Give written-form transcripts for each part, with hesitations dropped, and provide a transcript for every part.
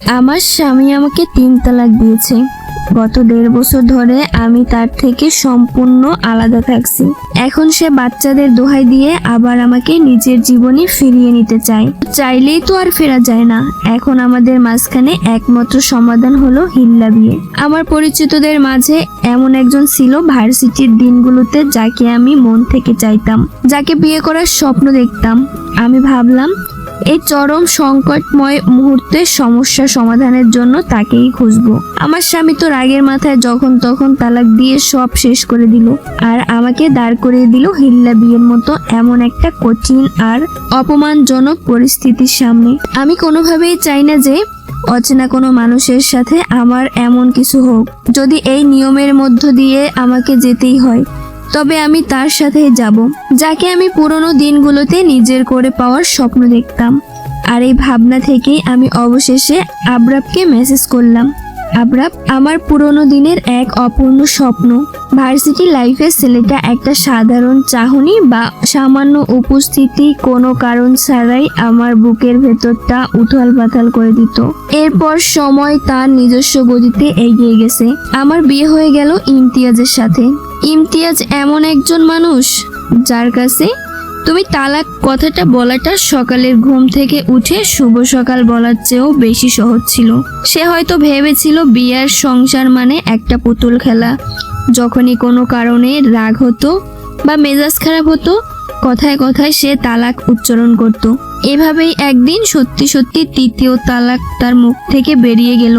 আমার স্বামী আমাকে 3 তালাক দিয়েছে। গত 1.5 বছর ধরে আমি তার থেকে সম্পূর্ণ আলাদা থাকছি। এখন সে বাচ্চাদের দোহাই দিয়ে আবার আমাকে নিজের জীবনে ফিরিয়ে নিতে চায়। চাইলেই তো আর ফেরা যায় না। এখন আমাদের মাঝখানে একমাত্র সমাধান হলো হিল্লা বিয়ে। আমার পরিচিতদের মাঝে এমন একজন ছিল ভার্সিটির দিনগুলোতে, যাকে আমি মন থেকে চাইতাম, যাকে বিয়ে করার স্বপ্ন দেখতাম। আমি ভাবলাম এই চরম সংকটময় মুহূর্তে সমস্যা সমাধানের জন্য তাকেই খুঁজবো। আমার স্বামী তো রাগের মাথায় যখন তখন তালাক দিয়ে সব শেষ করে দিল, আর আমাকে দাঁড় করিয়ে দিল হিল্লা বিয়ের মতো এমন একটা কঠিন আর অপমানজনক পরিস্থিতির সামনে। আমি কোনোভাবেই চাই না যে অচেনা কোনো মানুষের সাথে আমার এমন কিছু হোক। যদি এই নিয়মের মধ্য দিয়ে আমাকে যেতেই হয়, তবে আমি তার সাথে যাব, যাকে আমি পুরনো দিনগুলোতে নিজের করে পাওয়ার স্বপ্ন দেখতাম। আর এই ভাবনা থেকেই আমি অবশেষে আবরাবকে মেসেজ করলাম। আবরাব, আমার পুরনো দিনের এক অপূর্ণ স্বপ্ন। ভার্সিটি লাইফের ছেলেটা একটা সাধারণ চাহনি বা সামান্য উপস্থিতি কোনো কারণ ছাড়াই আমার বুকের ভেতরটা উথাল পাথাল করে দিত। এরপর সময় তার নিজস্ব গতিতে এগিয়ে গেছে। আমার বিয়ে হয়ে গেল ইমতিয়াজের সাথে। ইমতিয়াজ এমন একজন মানুষ যার কাছে তুমি তালাক কথাটা বলাটা সকালের ঘুম থেকে উঠে শুভ সকাল বলার চেয়েও বেশি সহজ ছিল। সে হয়তো ভেবেছিল বিয়ের সংসার মানে একটা পুতুল খেলা। যখনই কোনো কারণে রাগ হতো বা মেজাজ খারাপ হতো, কথায় কথায় সে তালাক উচ্চারণ করত। এভাবেই একদিন সত্যি সত্যি 3য় তালাক তার মুখ থেকে বেরিয়ে গেল।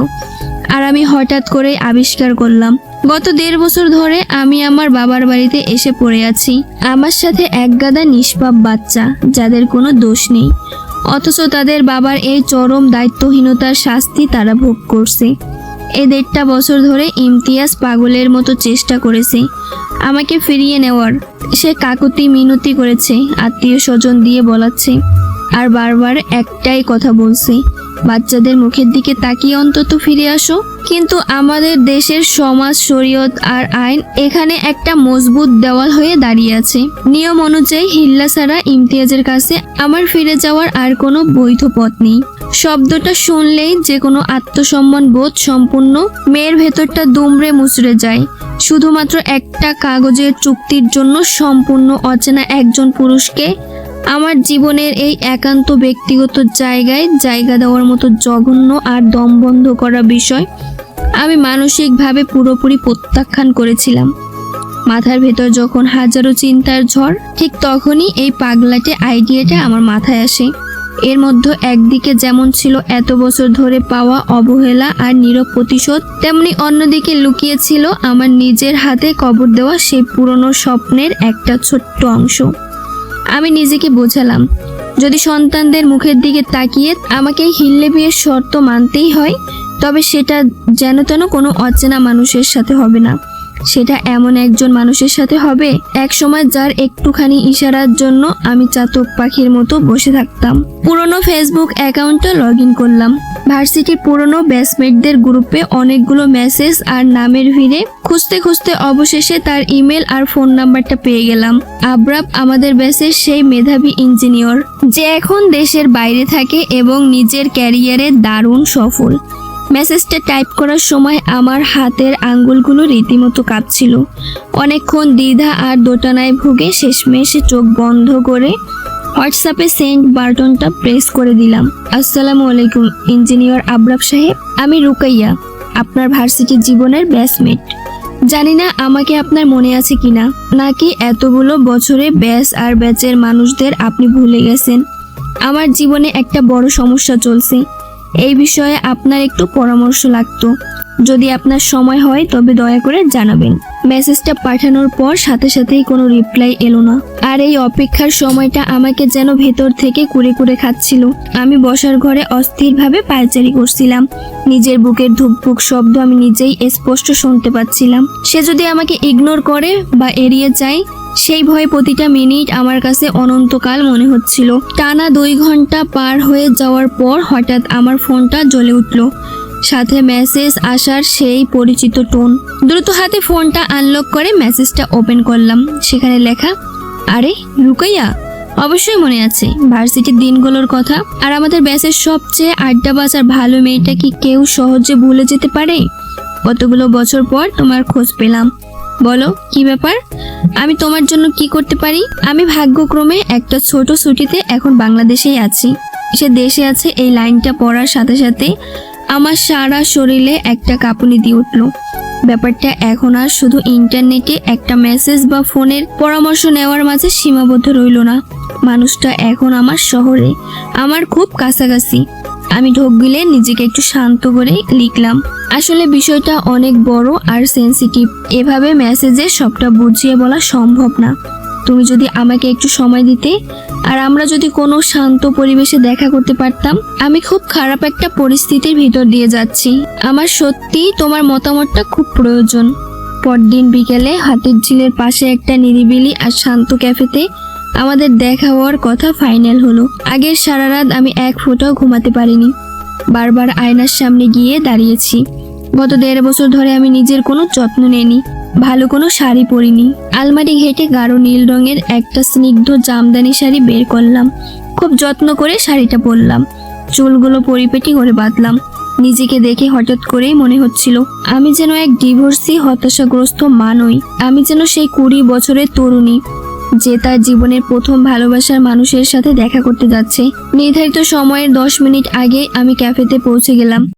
আর আমি হঠাৎ করে আবিষ্কার করলাম গত 1.5 বছর ধরে আমি আমার বাবার বাড়িতে এসে পড়ে আছি। আমার সাথে এক গাদা নিষ্পাপ বাচ্চা যাদের কোনো দোষ নেই, অথচ তাদের বাবার এই চরম দায়িত্বহীনতার শাস্তি তারা ভোগ করছে। এই 1.5 বছর ধরে ইমতিয়াজ পাগলের মতো চেষ্টা করেছে আমাকে ফিরিয়ে নেওয়ার। সে কাকুতি মিনতি করেছে, আত্মীয় স্বজন দিয়ে বলাচ্ছে, আর বারবার একটাই কথা বলছে, বাচ্চাদের মুখের দিকে তাকিয়ে অন্তত ফিরে আসো। কিন্তু আমাদের দেশের সমাজ, শরীয়ত আর আইন এখানে একটা মজবুত দেওয়াল হয়ে দাঁড়িয়ে আছে। নিয়ম অনুযায়ী হিল্লা ছাড়া ইমতিয়াজের কাছে আমার ফিরে যাওয়ার আর কোনো বৈধ পথ নেই। শব্দটা শুনলেই যে কোনো আত্মসম্মান বোধ সম্পূর্ণ মেয়ের ভেতরটা দুমড়ে মুচড়ে যায়। শুধুমাত্র একটা কাগজের চুক্তির জন্য সম্পূর্ণ অচেনা একজন পুরুষকে আমার জীবনের এই একান্ত ব্যক্তিগত জায়গায় জায়গা দেওয়ার মতো জঘন্য আর দম বন্ধ করা বিষয় আমি মানসিকভাবে পুরোপুরি প্রত্যাখ্যান করেছিলাম। মাথার ভেতর যখন হাজারো চিন্তার ঝড়, ঠিক তখনই এই পাগলাটে আইডিয়াটা আমার মাথায় আসে। এর মধ্যে একদিকে যেমন ছিল এত বছর ধরে পাওয়া অবহেলা আর নীরব প্রতিশোধ, তেমনি অন্যদিকে লুকিয়ে ছিল আমার নিজের হাতে কবর দেওয়া সেই পুরনো স্বপ্নের একটা ছোট্ট অংশ। আমি নিজেকে বোঝালাম, যদি সন্তানদের মুখের দিকে তাকিয়ে আমাকে হিল্লে বিয়ের শর্ত মানতেই হয়, তবে সেটা যেন তেন কোনো অচেনা মানুষের সাথে হবে না। সেটা এমন একজন মানুষের সাথে হবে একসময় যার একটুখানি ইশারার জন্য আমি চাতক পাখির মতো বসে থাকতাম। পুরনো ফেসবুক অ্যাকাউন্টটা লগ ইন করলাম। ভার্সিটির পুরনো ব্যাচমেটদের গ্রুপে অনেকগুলো মেসেজ আর নামের ভিড়ে খুঁজতে খুঁজতে অবশেষে তার ইমেল আর ফোন নাম্বারটা পেয়ে গেলাম। আবরাব আমাদের ব্যাচের সেই মেধাবী ইঞ্জিনিয়র, যে এখন দেশের বাইরে থাকে এবং নিজের ক্যারিয়ারে দারুণ সফল। মেসেজটা টাইপ করার সময় আমার হাতের আঙ্গুলগুলো রীতিমতো কাঁপছিল। অনেকক্ষণ দ্বিধা আর দোটানায় ভুগে শেষমেশ চোখ বন্ধ করে হোয়াটসঅ্যাপে সেন্ড বাটনটা প্রেস করে দিলাম। আসসালামু আলাইকুম ইঞ্জিনিয়ার আবরাব সাহেব, আমি রুকাইয়া, আপনার ভার্সিটির জীবনের ব্যাচমেট। জানি না আমাকে আপনার মনে আছে কিনা, নাকি এতগুলো বছরে ব্যাচ আর ব্যাচের মানুষদের আপনি ভুলে গেছেন। আমার জীবনে একটা বড় সমস্যা চলছে, এই বিষয়ে আপনার একটু পরামর্শ লাগতো। যদি আপনার সময় হয় তবে দয়া করে জানাবেন। মেসেজটা পাঠানোর পর সাথে সাথেই কোনো রিপ্লাই এলো না, আর এই অপেক্ষার সময়টা আমাকে যেন ভেতর থেকে কুরে কুরে খাচ্ছিল। আমি বসার ঘরে অস্থিরভাবে পায়চারি করছিলাম। নিজের বুকের ধুকপুক শব্দ আমি নিজেই স্পষ্ট শুনতে পাচ্ছিলাম। সে যদি আমাকে ইগনোর করে বা এড়িয়ে যায়, সেই ভয়ে প্রতিটা মিনিট আমার কাছে অনন্তকাল মনে হচ্ছিল। টানা 2 ঘন্টা পার হয়ে যাওয়ার পর হঠাৎ আমার ফোনটা জ্বলে উঠল, সাথে মেসেজ আসার সেই পরিচিত টোন। দ্রুত হাতে ফোনটা আনলক করে মেসেজটা ওপেন করলাম। সেখানে লেখা, আরে রুকাইয়া, অবশ্যই মনে আছে ভার্সিটির দিনগুলোর কথা। আর আমাদের ব্যাচের সবচেয়ে আড্ডাবাজ আর ভালো মেয়েটা কি কেউ সহজে ভুলে যেতে পারে? কতগুলো বছর পর তোমার খোঁজ পেলাম। বলো কি ব্যাপার, আমি তোমার জন্য কি করতে পারি? আমি ভাগ্যক্রমে একটা ছোট ছুটিতে এখন বাংলাদেশেই আছি। সে দেশে আছে এই লাইনটা পড়ার সাথে সাথে আমার সারা শরীরে একটা কাঁপুনি দিয়ে উঠলো। ব্যাপারটা এখন আর শুধু ইন্টারনেটে একটা মেসেজ বা ফোনের পরামর্শ নেওয়ার মাঝে সীমাবদ্ধ রইল না। মানুষটা এখন আমার শহরে, আমার খুব কাছাকাছি। আমি ঢোক গিলে নিজেকে একটু শান্ত করে লিখলাম, আসলে বিষয়টা অনেক বড় আর সেনসিটিভ। এভাবে মেসেজে সবটা বুঝিয়ে বলা সম্ভব না। তুমি যদি আমাকে একটু সময় দিতে আর আমরা যদি কোনো শান্ত পরিবেশে দেখা করতে পারতাম। আমি খুব খারাপ একটা পরিস্থিতির ভিতর দিয়ে যাচ্ছি। আমার সত্যি তোমার মতামতটা খুব প্রয়োজন। পরদিন বিকেলে হাতের ঝিলের পাশে একটা নিরিবিলি আর শান্ত ক্যাফেতে আমাদের দেখা হওয়ার কথা ফাইনাল হলো। আগের সারা রাত আমি এক ফোঁটাও ঘুমাতে পারিনি। বারবার আয়নার সামনে গিয়ে দাঁড়িয়েছি। গত 1.5 বছর ধরে আমি নিজের কোনো যত্ন নেইনি, ভালো কোনো শাড়ি পরিনি। আলমারি ঘেটে গাঢ় নীল রঙের একটা স্নিগ্ধ জামদানি শাড়ি বের করলাম। খুব যত্ন করে শাড়িটা পরলাম, চুলগুলো পরিপাটি করে বাঁধলাম। নিজেকে দেখে হঠাৎ করেই মনে হচ্ছিল আমি যেন এক ডিভোর্সি হতাশাগ্রস্ত মা নই। আমি যেন সেই 20 বছরের তরুণী যে তার জীবনের প্রথম ভালোবাসার মানুষের সাথে দেখা করতে যাচ্ছে। নির্ধারিত সময়ের 10 মিনিট আগে আমি ক্যাফেতে পৌঁছে গেলাম।